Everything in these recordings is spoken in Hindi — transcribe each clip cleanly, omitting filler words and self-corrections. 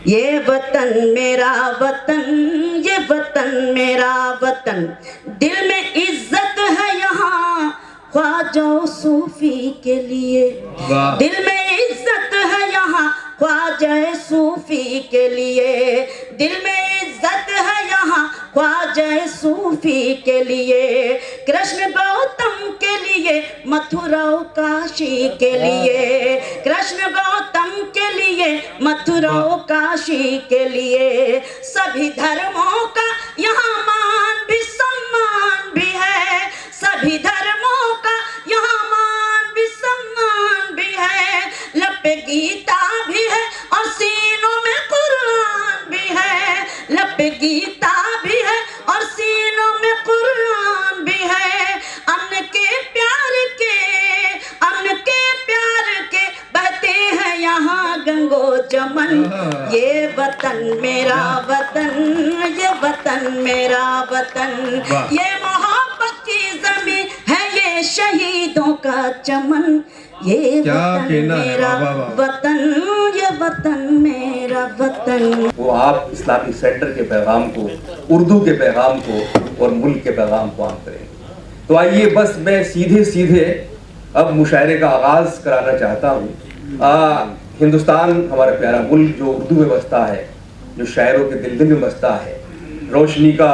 ये वतन मेरा वतन, ये वतन मेरा वतन, दिल में इज्जत है यहाँ ख्वाजा सूफी के लिए, दिल में इज्जत है यहाँ ख्वाजा सूफी के लिए, दिल में इज्जत है यहाँ ख्वाजा सूफी के लिए, कृष्ण गौतम के लिए, मथुरा काशी के लिए, कृष्ण गौतम के लिए, मथुरा काशी के लिए, सभी धर्मों का यहाँ मान भी सम्मान भी है, सभी धर्मों का यहाँ मान भी सम्मान भी है, लब पे गीता भी है और सीनों में कुरान भी है, लब पे गीता भी है और सीनों में कुरान भी है, अन्न के प्यार के, अन्न के प्यार के बहते हैं यहाँ गंगो जमन, ये वतन मेरा वतन, ये वतन मेरा वतन, ये मोहब्बत की ज़मीन है, ये शहीदों का चमन, ये वतन मेरा वतन, ये वतन मेरा वतन। वो आप इस्लामिक सेंटर के पैगाम को, उर्दू के पैगाम को और मुल्क के पैगाम को आम करेंगे। तो आइए बस मैं सीधे सीधे अब मुशायरे का आगाज कराना चाहता हूँ। हिंदुस्तान हमारा प्यारा मुल्क जो उर्दू में बसता है, जो शायरों के दिल में बसता है, रोशनी का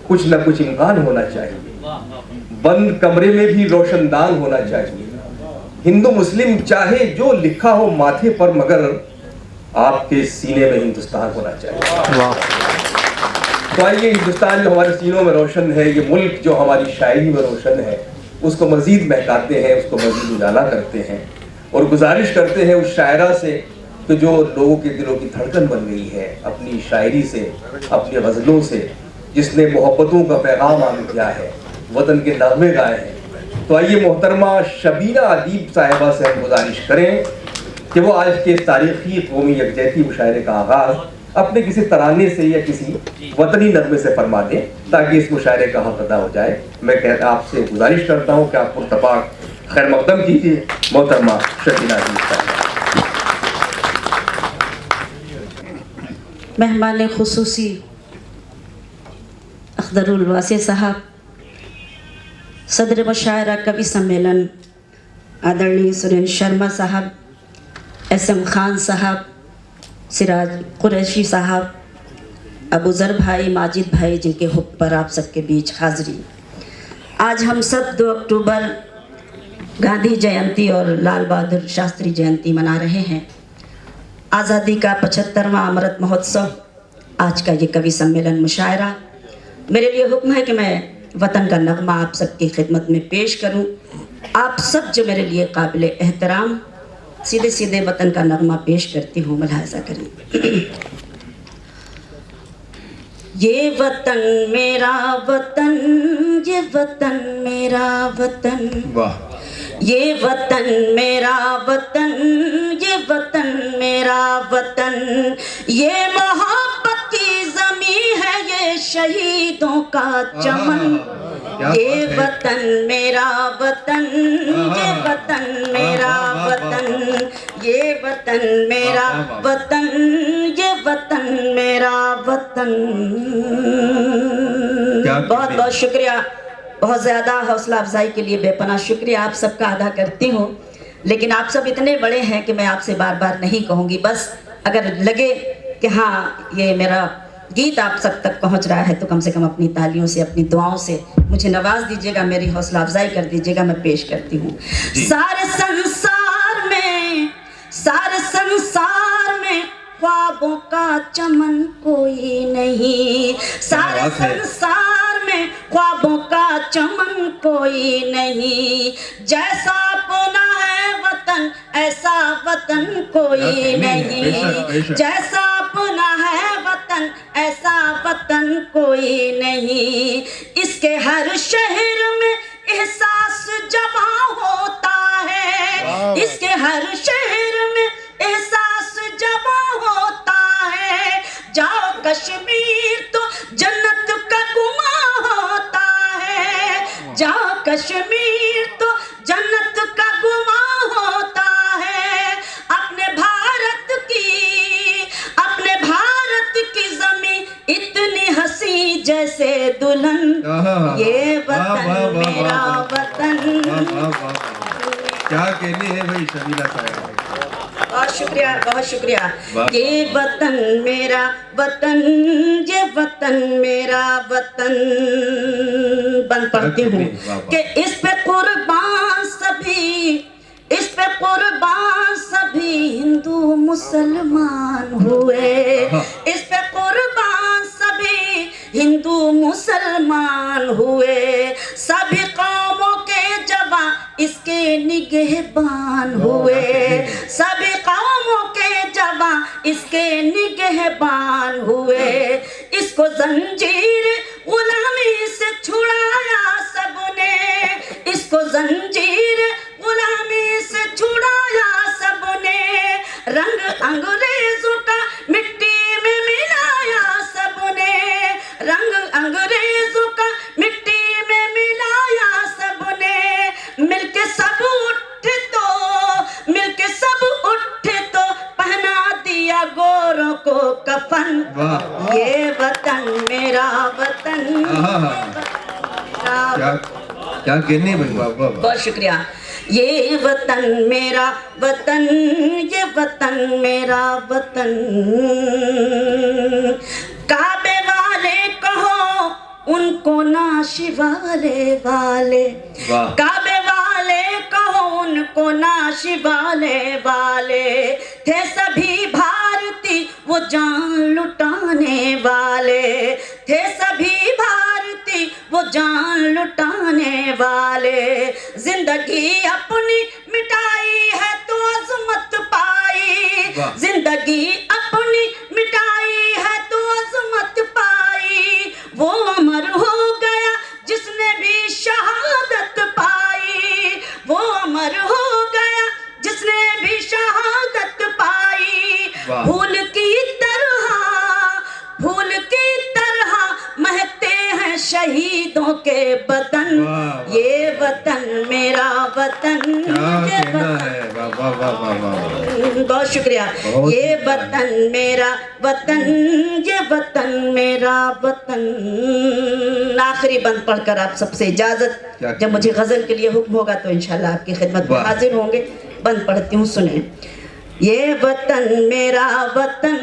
कुछ न कुछ इम्कान होना चाहिए, बंद कमरे में भी रोशनदान होना चाहिए, हिंदू मुस्लिम चाहे जो लिखा हो माथे पर, मगर आपके सीने में हिंदुस्तान होना चाहिए। तो आइए हिंदुस्तान जो हमारे सीनों में रोशन है, ये मुल्क जो हमारी शायरी में रोशन है, उसको मजीद महकाते हैं, उसको मजीद उजाला करते हैं और गुजारिश करते हैं उस शायरा से कि जो लोगों के दिलों की धड़कन बन गई है अपनी शायरी से, अपनी गज़लों से, जिसने मोहब्बतों का पैगाम आम किया है, वतन के नग़मे गाए हैं। तो आइए मोहतरमा शबीना अदीब साहिबा से हम गुजारिश करें कि वो आज के तारीख़ी कौमी यकजहती मुशायरे का आगाज़ अपने किसी तराने से या किसी वतनी नग़मे से फरमा दें ताकि इस मुशायरे का हक़ अदा हो जाए। मैं आपसे गुजारिश करता हूँ कि आप पुरतपाक खैर मक़दम कीजिए मोहतरमा शबीना अदीब साहिबा। मेहमान खुसूसी अख्तरुल वासी साहब, सदर मुशायरा कवि सम्मेलन आदरणीय सुरेंद्र शर्मा साहब, एसएम खान साहब, सिराज कुरैशी साहब, अबूज़र भाई, माजिद भाई, जिनके हुक्म पर आप सबके बीच हाज़री। आज हम सब 2 अक्टूबर गांधी जयंती और लाल बहादुर शास्त्री जयंती मना रहे हैं। आज़ादी का 75वां अमृत महोत्सव, आज का ये कवि सम्मेलन मुशायरा, मेरे लिए हुक्म है कि मैं वतन का नगमा आप सबकी खिदमत में पेश करूं। आप सब जो मेरे लिए काबिल एहतराम, सीधे सीधे वतन का नगमा पेश करती हूँ, मुलाहिज़ा करें। ये वतन मेरा वतन, ये वतन मेरा वतन, ये वतन मेरा वतन, ये वतन मेरा वतन, ये मोहब्बत की ज़मीन है, ये शहीदों का चमन, ये वतन मेरा वतन, ये वतन मेरा वतन, ये वतन मेरा वतन, ये वतन मेरा वतन। बहुत बहुत शुक्रिया, बहुत ज़्यादा हौसला अफजाई के लिए बेपनाह शुक्रिया आप सबका अदा करती हूँ। लेकिन आप सब इतने बड़े हैं कि मैं आपसे बार बार नहीं कहूँगी, बस अगर लगे कि हाँ ये मेरा गीत आप सब तक पहुँच रहा है तो कम से कम अपनी तालियों से, अपनी दुआओं से मुझे नवाज दीजिएगा, मेरी हौसला अफजाई कर दीजिएगा। मैं पेश करती हूँ। सारे संसार में, सारे संसार में ख्वाबों का चमन कोई नहीं, सारे संसार में ख्वाबों का चमन कोई नहीं, जैसा अपना है वतन ऐसा वतन कोई नहीं, जैसा अपना है वतन ऐसा वतन कोई नहीं, इसके हर शहर में एहसास जमा होता है, इसके हर शहर में एहसास जमा होता है, जाओ कश्मीर तो जन्नत का गुमा होता है, जाओ कश्मीर तो जन्नत का गुमा होता है, अपने भारत की, अपने जैसे दुल्हन, ये वतन मेरा वतन। क्या कहने हैं भाई शबीला साहब, बहुत शुक्रिया, बहुत शुक्रिया। वाह। ये वतन मेरा वतन, ये वतन मेरा वतन। बन पढ़ती हूँ कि इस पे कुर्बान सभी, इस पे कुर्बान सभी हिंदू मुसलमान हुए, इस पे कुर्बान सभी हिंदू मुसलमान हुए। सभी कौमों के जवान इसके निगहबान हुए, सभी कौमों के जवान इसके निगहबान हुए। इसको जंजीर गुलामी से छुड़ाया सबने, इसको जंजीर गुलामी से छुड़ाया सबने। रंग अंग्रेजों का मिट्टी में मिलाया सबने, रंग अंग्रेजों का मिट्टी में मिलाया सबने। मिलके सब उठे तो, मिलके सब उठे तो पहना दिया गोरों को कफन। ये वतन मेरा वतन, क्या क्या कहने भाई, वाह वाह। बहुत शुक्रिया। ये वतन मेरा वतन, ये वतन मेरा वतन। काबे वाले कहो उनको नाशी वाले वाले, काबे वाले कहो उनको नाशी वाले वाले। थे सभी भारती वो जान लुटाने वाले, थे सभी भारती वो जान लुटाने वाले। जिंदगी अपनी मिटाई है तो अजमत पाई, जिंदगी अपनी मिटाई है तो अजमत पाई। वो अमर हो गया जिसने भी शहादत पाई, वो अमर हो गया जिसने भी शहादत पाई। फूल की तरह, फूल की तरह महकते हैं शहीदों के बदन। ये वतन मेरा वतन, ये वतन, बहुत शुक्रिया। ये वतन मेरा वतन, ये वतन मेरा वतन। आखिरी बंद पढ़कर आप सबसे इजाजत, जब मुझे गजल के लिए हुक्म होगा तो इंशाल्लाह आपकी खिदमत में हाजिर होंगे। बंद पढ़ती हूँ, सुने। ये वतन मेरा वतन,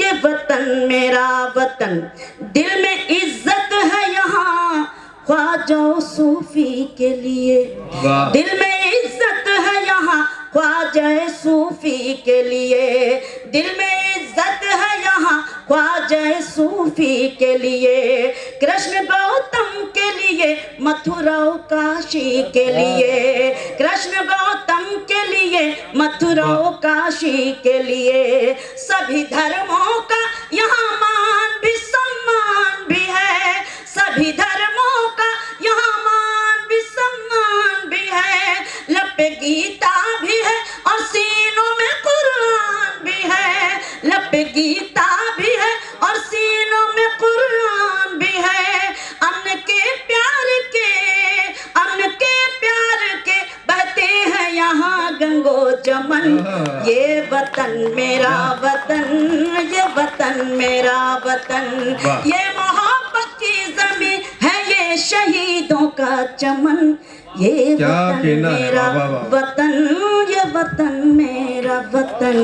ये वतन मेरा वतन। दिल में इज्जत है यहाँ ख्वाजा सूफी के लिए, दिल में इज्जत है यहाँ ख्वाजा सूफी के लिए। दिल में इज्जत है यहाँ ख्वाजा सूफी के लिए। कृष्ण गौतम के लिए, मथुरा काशी के लिए, कृष्ण गौतम के लिए, मथुरा काशी के लिए। सभी धर्मों का यहाँ मान भी सम्मान भी है, सभी धर्मों का यहाँ मान भी सम्मान भी है। लब पे गीता भी है और सीनों में कुरान भी है, लब पे गीता भी है और सीनों में कुरान भी है। अन्न के प्यार के, अन्न के प्यार के बहते हैं यहाँ गंगो जमन। ये वतन मेरा वतन, ये वतन मेरा वतन। ये मोहब्बत की जमीन है, ये शहीदों का चमन। ये वतन मेरा वतन, ये वतन मेरा वतन।